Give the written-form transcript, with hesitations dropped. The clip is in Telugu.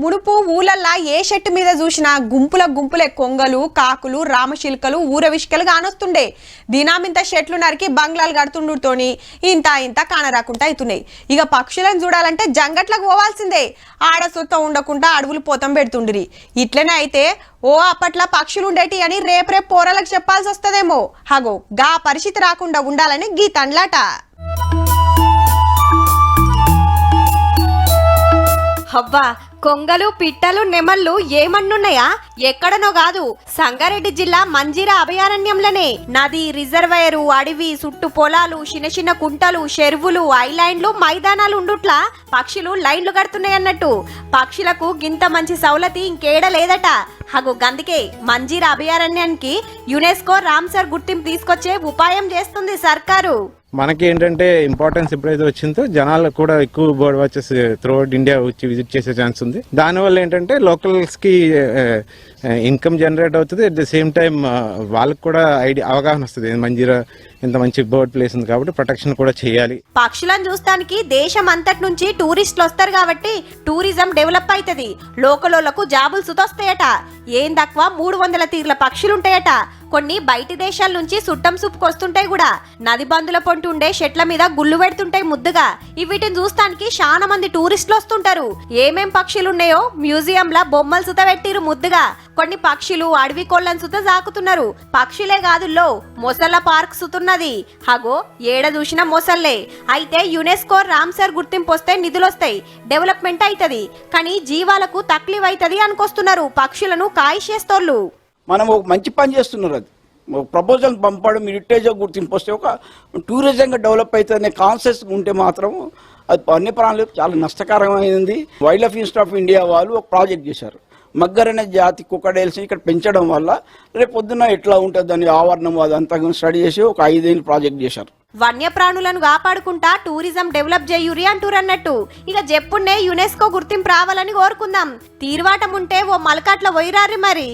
మునుపు ఊలల్లా ఏ చెట్టు మీద చూసినా గుంపులే కొంగలు కాకులు రామశిల్కలు ఊరవిష్కలు కానొస్తుండే. దినామింత చెట్లు నరికి బంగ్లాలు కడుతుండుతోని ఇంత కానరాకుండా అవుతున్నాయి. ఇక పక్షులను చూడాలంటే జంగట్లకు పోవాల్సిందే. ఆడ సొత్తం ఉండకుండా అడవులు పోతం పెడుతుండ్రి. ఇట్లనే అయితే అప్పట్లా పక్షులు ఉండేటి అని రేపు పోరలకు చెప్పాల్సి వస్తుందేమో. హగో గా పరిస్థితి రాకుండా ఉండాలని గీ తండ్లాట. హవ్వా కొంగలు పిట్టలు నెమళ్ళు ఏమన్నున్నాయా? ఎక్కడనో కాదు, సంగారెడ్డి జిల్లా మంజీరా అభయారణ్యంలోనే నది, రిజర్వాయరు, అడవి, చుట్టు పొలాలు, చిన్న కుంటలు, చెరువులు, ఐలాండ్లు, మైదానాలు ఉండుట్లా పక్షులు లైన్లు కడుతున్నాయన్నట్టు. పక్షులకు గింత మంచి సౌలతి ఇంకేడ లేదట. హగు గందుకే మంజీరా అభయారణ్యానికి యునెస్కో రామ్సర్ గుర్తింపు తీసుకొచ్చే ఉపాయం చేస్తుంది సర్కారు. మనకి ఏంటంటే ఇంపార్టెన్స్ ఎప్పుడైతే వచ్చిందో జనాలకు కూడా ఎక్కువ బర్డ్ వాచెస్ త్రూఅవుట్ ఇండియా వచ్చి విజిట్ చేసే ఛాన్స్ ఉంది. దానివల్ల ఏంటంటే లోకల్స్ కి ఇన్కమ్ జనరేట్ అవుతుంది. అట్ ద సేమ్ టైం వాళ్ళకి కూడా అవగాహన వస్తుంది, మంజీరా ఇంత మంచి బర్డ్ ప్లేస్ ఉంది కాబట్టి ప్రొటెక్షన్ కూడా చేయాలి. పక్షులను చూస్తానికి దేశం అంతటి నుంచి టూరిస్టులు వస్తారు కాబట్టి టూరిజం డెవలప్ అవుతుంది. లోకలోళ్లకు జాబులు సుతొస్తాయట. ఏం తక్కువ 300 తీర్ల పక్షులుంటాయట. కొన్ని బయటి దేశాల నుంచి సుట్టం సూపుకు వస్తుంటాయి కూడా. నది బందుల పొంటి ఉండే చెట్ల మీద గుళ్ళు పెడుతుంటాయి ముద్దుగా. వీటిని చూస్తానికి చాలా మంది టూరిస్టులు వస్తుంటారు. ఏమేం పక్షులున్నాయో మ్యూజియంలా బొమ్మలు సుత పెట్టిరు ముద్దుగా. కొన్ని పక్షులు అడవి కోళ్ళను సుత సాకుతున్నారు. పక్షులే కాదుల్లో మొసళ్ళ పార్క్ సుతున్నది. హగో ఏడ చూసిన మొసళ్ళే. అయితే యునెస్కో రామ్సర్ గుర్తింపు వస్తే నిధులొస్తాయి, డెవలప్మెంట్ అవుతుంది. కానీ జీవాలకు తక్లీఫ్ అవుతుంది అనుకొస్తున్నారు పక్షులను కాయిషేస్తోళ్ళు. మనం ఒక మంచి పని చేస్తున్నారు. అది ప్రపోజల్ పంపడం, హెరిటేజ్ గుర్తింపు వస్తే ఒక టూరిజంగా డెవలప్ అవుతుందనే కాన్సెప్ట్ ఉంటే మాత్రం అది వన్యప్రాణులకు చాలా నష్టకరమైంది. Wildlife institute of India వాళ్ళు ఒక ప్రాజెక్ట్ చేశారు. మగ్గర్ అనే జాతి కుక్కడేల్స్ ఇక్కడ పెంచడం వల్ల రేపు పొద్దున్న ఎట్లా ఉంటుంది దాని ఆవరణం అదంతా స్టడీ చేసి ఒక 5 ఏళ్ళు ప్రాజెక్ట్ చేశారు. వన్యప్రాణులను కాపాడుకుంటా టూరిజం డెవలప్ చేయురి అంటూరన్నట్టు. ఇక చెప్పున్నే యునెస్కో గుర్తింపు రావాలని కోరుకుందాం. తీర్వాటం ఉంటే ఓ మలకాట్ల పోయిరారి మరి.